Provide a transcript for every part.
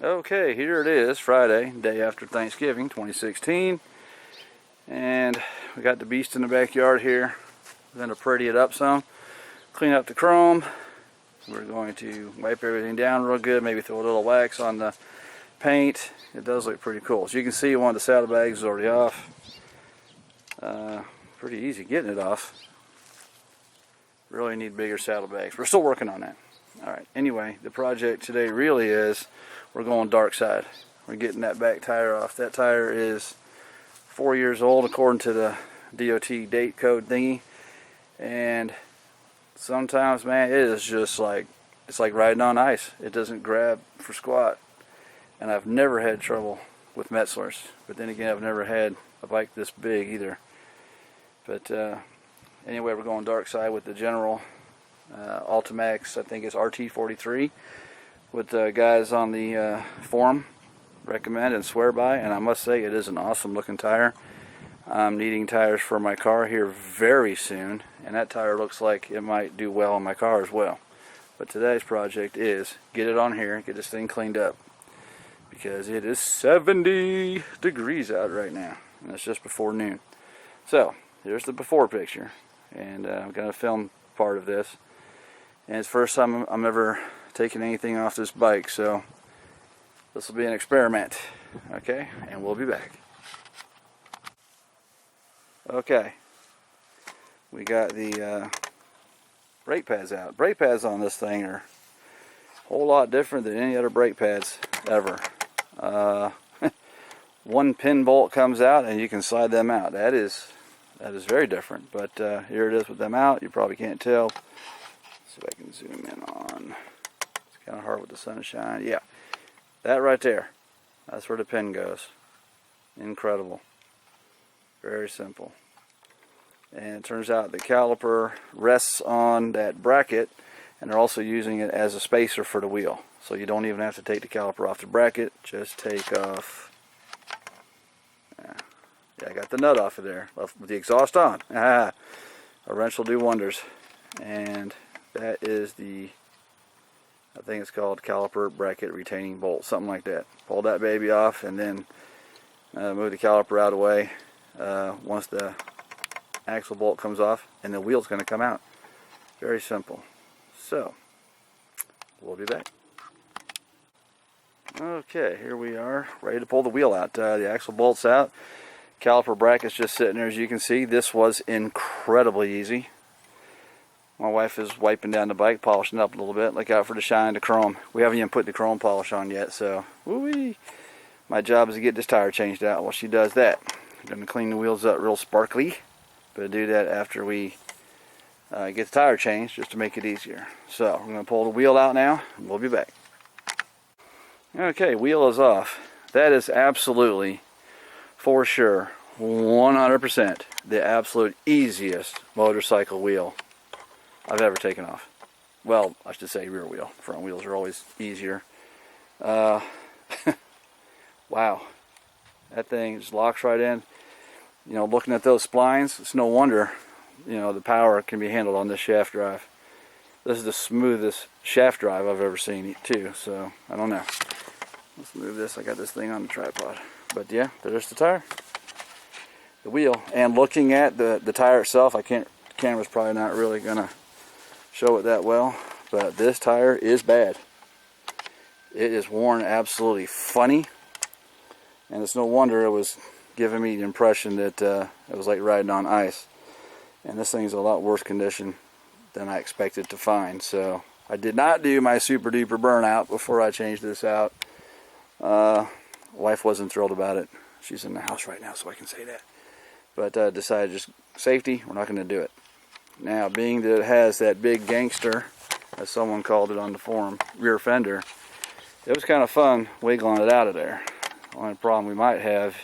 Okay, here it is, Friday, day after Thanksgiving, 2016. And we got the beast in the backyard here. We're going to pretty it up some, clean up the chrome. We're going to wipe everything down real good, maybe throw a little wax on the paint. It does look pretty cool. So you can see one of the saddlebags is already off. Pretty easy getting it off. Really need bigger saddlebags. We're still working on that. Alright, anyway, the project today really is we're going dark side. We're getting that back tire off. That tire is 4 years old according to the DOT date code thingy. And sometimes, man, it is just like, it's like riding on ice. It doesn't grab for squat. And I've never had trouble with Metzlers. But then again, I've never had a bike this big either. But anyway, we're going dark side with the General Ultimax, I think it's RT43, with the guys on the forum recommend and swear by, and I must say it is an awesome looking tire. I'm needing tires for my car here very soon, and that tire looks like it might do well in my car as well. But today's project is get it on here, get this thing cleaned up, because it is 70 degrees out right now, and it's just before noon. So here's the before picture, and I'm going to film part of this. And it's the first time I'm ever taking anything off this bike, so this will be an experiment. Okay, and we'll be back. Okay, we got the brake pads out. Brake pads on this thing are a whole lot different than any other brake pads ever. One pin bolt comes out and you can slide them out. That is very different, but here it is with them out. You probably can't tell. See if I can zoom in on. It's kind of hard with the sunshine. Yeah, that right there. That's where the pin goes. Incredible. Very simple. And it turns out the caliper rests on that bracket, and they're also using it as a spacer for the wheel. So you don't even have to take the caliper off the bracket. Just take off. Yeah, I got the nut off of there. Left with the exhaust on. A wrench will do wonders. And that is the, I think it's called caliper bracket retaining bolt, something like that. Pull that baby off and then move the caliper out of the way once the axle bolt comes off, and the wheel's going to come out. Very simple. So, we'll be back. Okay, here we are, ready to pull the wheel out. The axle bolt's out. Caliper bracket's just sitting there, as you can see. This was incredibly easy. My wife is wiping down the bike, polishing up a little bit. Look out for the shine, the chrome. We haven't even put the chrome polish on yet, so woo-wee. My job is to get this tire changed out while she does that. I'm going to clean the wheels up real sparkly, but I do that after we get the tire changed, just to make it easier. So we're going to pull the wheel out now, and we'll be back. Okay, wheel is off. That is absolutely, for sure, 100% the absolute easiest motorcycle wheel I've ever taken off. Well, I should say rear wheel. Front wheels are always easier. Wow. That thing just locks right in. You know, looking at those splines, it's no wonder, you know, the power can be handled on this shaft drive. This is the smoothest shaft drive I've ever seen too, so I don't know. Let's move this. I got this thing on the tripod. But yeah, there's the tire. The wheel. And looking at the tire itself, the camera's probably not really going to show it that well, but this tire is bad. It is worn absolutely funny, and it's no wonder it was giving me the impression that it was like riding on ice. And this thing's a lot worse condition than I expected to find. So I did not do my super duper burnout before I changed this out. Wife wasn't thrilled about it. She's in the house right now, so I can say that. But decided just safety, we're not going to do it. Now, being that it has that big gangster, as someone called it on the forum, rear fender, it was kind of fun wiggling it out of there. The only problem we might have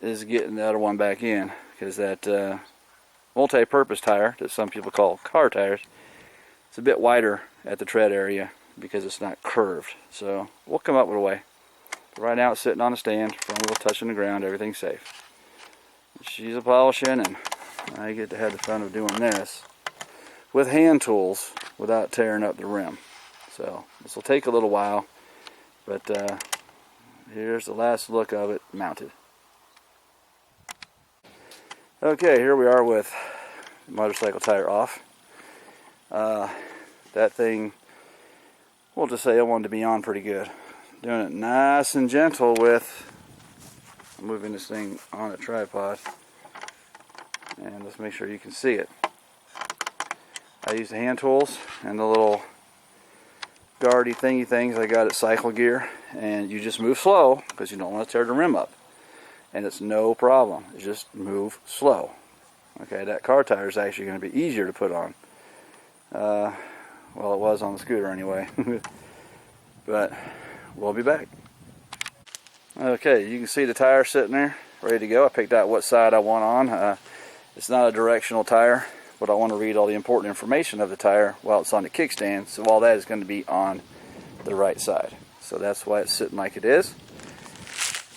is getting the other one back in, because that multi-purpose tire that some people call car tires, it's a bit wider at the tread area because it's not curved. So we'll come up with a way. But right now it's sitting on a stand, front wheel touching the ground, everything's safe. She's a polishing, and I get to have the fun of doing this with hand tools without tearing up the rim. So this will take a little while, But here's the last look of it mounted. Okay, here we are with the motorcycle tire off. That thing, we'll just say I wanted to be on pretty good. Doing it nice and gentle with moving this thing on a tripod. And let's make sure you can see it. I use the hand tools and the little guardy thingy things I got at Cycle Gear, and you just move slow because you don't want to tear the rim up, and it's no problem. You just move slow. Okay, that car tire is actually going to be easier to put on. Well, it was on the scooter anyway. But we'll be back. Okay, you can see the tire sitting there ready to go. I picked out what side I want on. It's not a directional tire, but I want to read all the important information of the tire while it's on the kickstand, so all that is going to be on the right side. So that's why it's sitting like it is.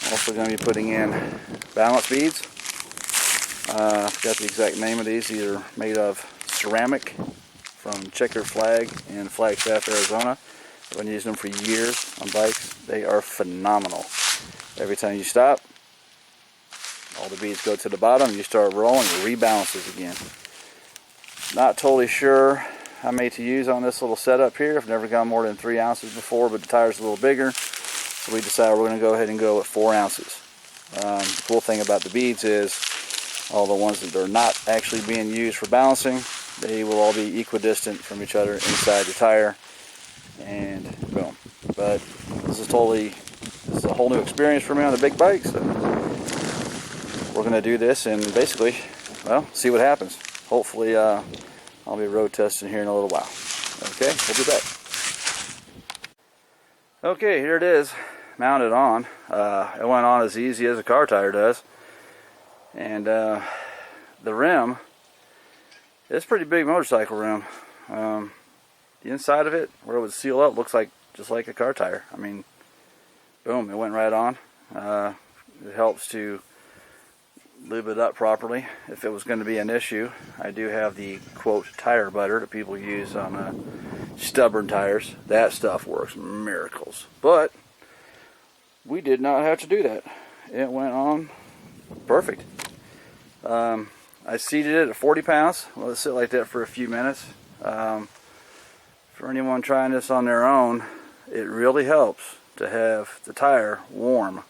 I'm also going to be putting in balance beads. I forgot the exact name of these. These are made of ceramic from Checkered Flag in Flagstaff, Arizona. I've been using them for years on bikes. They are phenomenal. Every time you stop, all the beads go to the bottom, you start rolling, it rebalances again. Not totally sure how many to use on this little setup here. I've never gone more than 3 ounces before, but the tire's a little bigger, so we decided we're going to go ahead and go with 4 ounces. The cool thing about the beads is all the ones that are not actually being used for balancing, they will all be equidistant from each other inside the tire, and boom. But this is a whole new experience for me on the big bike, so we're going to do this and basically, well, see what happens. Hopefully I'll be road testing here in a little while. Okay, we'll be back. Okay, here it is, mounted on. It went on as easy as a car tire does. And the rim, it's a pretty big motorcycle rim. The inside of it, where it would seal up, looks like just like a car tire. I mean, boom, it went right on. It helps to lube it up properly if it was going to be an issue. I do have the quote tire butter that people use on stubborn tires. That stuff works miracles, but we did not have to do that. It went on perfect. I seated it at 40 pounds. Let it sit like that for a few minutes. For anyone trying this on their own, it really helps to have the tire warm.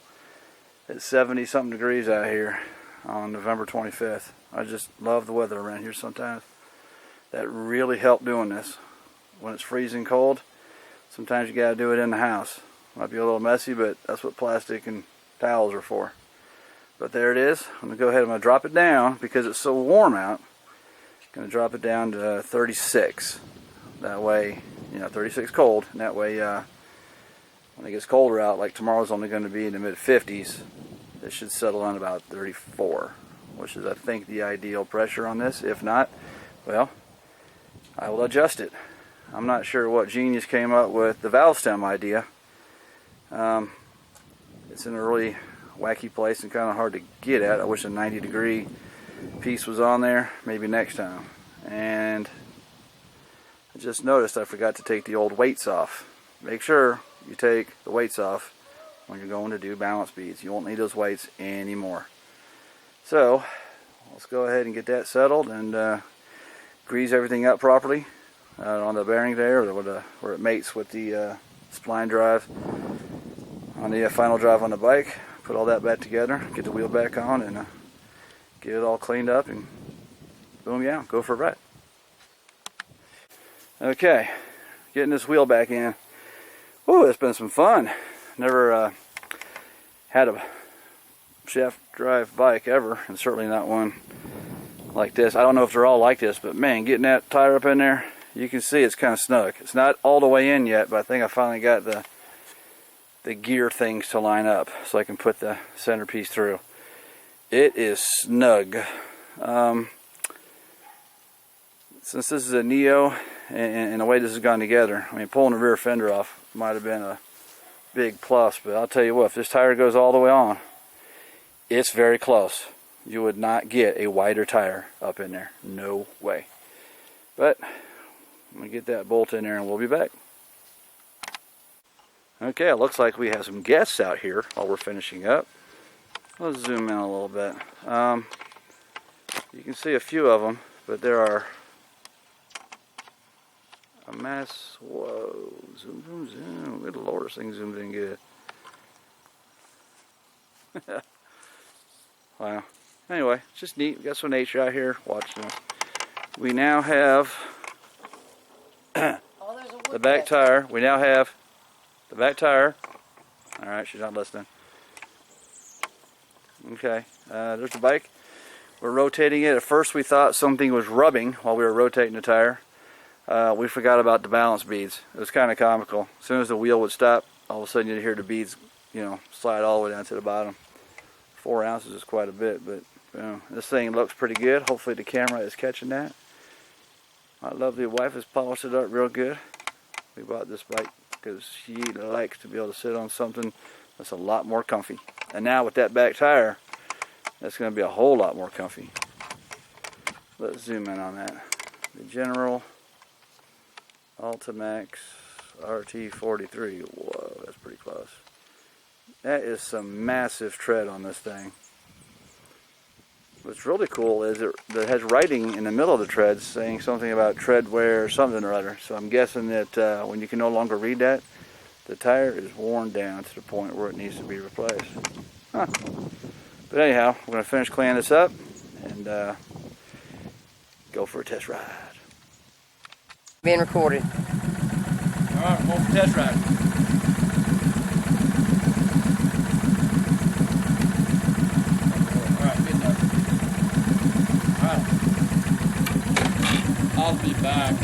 It's 70 something degrees out here on November 25th. I just love the weather around here sometimes. That really helped doing this. When it's freezing cold, sometimes you gotta do it in the house. Might be a little messy, but that's what plastic and towels are for. But there it is. I'm gonna go ahead and I'm gonna drop it down because it's so warm out. I'm gonna drop it down to 36. That way, 36 cold, and that way when it gets colder out, like tomorrow's only going to be in the mid-50s, it should settle on about 34, which is, I think, the ideal pressure on this. If not, well, I will adjust it. I'm not sure what genius came up with the valve stem idea. It's in a really wacky place and kind of hard to get at. I wish a 90-degree piece was on there, maybe next time. And I just noticed I forgot to take the old weights off. Make sure you take the weights off when you're going to do balance beads. You won't need those weights anymore. So let's go ahead and get that settled and grease everything up properly on the bearing there, or where it mates with the spline drive on the final drive on the bike. Put all that back together, get the wheel back on, and get it all cleaned up, and boom, yeah, go for a ride. Okay, getting this wheel back in. Whew, it's been some fun. Never had a shaft drive bike ever, and certainly not one like this. I don't know if they're all like this, but man, getting that tire up in there, you can see it's kind of snug. It's not all the way in yet, but I think I finally got the gear things to line up so I can put the centerpiece through. It is snug. Since this is a Neo, and the way this has gone together, I mean, pulling the rear fender off might have been a big plus, but I'll tell you what, if this tire goes all the way on, it's very close. You would not get a wider tire up in there. No way. But I'm going to get that bolt in there and we'll be back. Okay, it looks like we have some guests out here while we're finishing up. Let's zoom in a little bit. You can see a few of them, but there are a mass. Whoa, zoom, zoom, zoom. Good Lord, this thing zooms in good. Wow. Anyway, it's just neat. We got some nature out here watching us. We now have the back tire. We now have the back tire. Alright, she's not listening. Okay, there's the bike. We're rotating it. At first we thought something was rubbing while we were rotating the tire. We forgot about the balance beads. It was kind of comical. As soon as the wheel would stop, all of a sudden you'd hear the beads, slide all the way down to the bottom. 4 ounces is quite a bit, but this thing looks pretty good. Hopefully the camera is catching that. My lovely wife has polished it up real good. We bought this bike because she likes to be able to sit on something that's a lot more comfy. And now with that back tire, that's going to be a whole lot more comfy. Let's zoom in on that. The General Ultimax RT43. Whoa, that's pretty close. That is some massive tread on this thing. What's really cool is it has writing in the middle of the treads saying something about tread wear or something or other. So I'm guessing that when you can no longer read that, the tire is worn down to the point where it needs to be replaced. Huh. But anyhow, we're going to finish cleaning this up and go for a test ride. Being recorded. Alright, we're going for a test ride. I'll be back.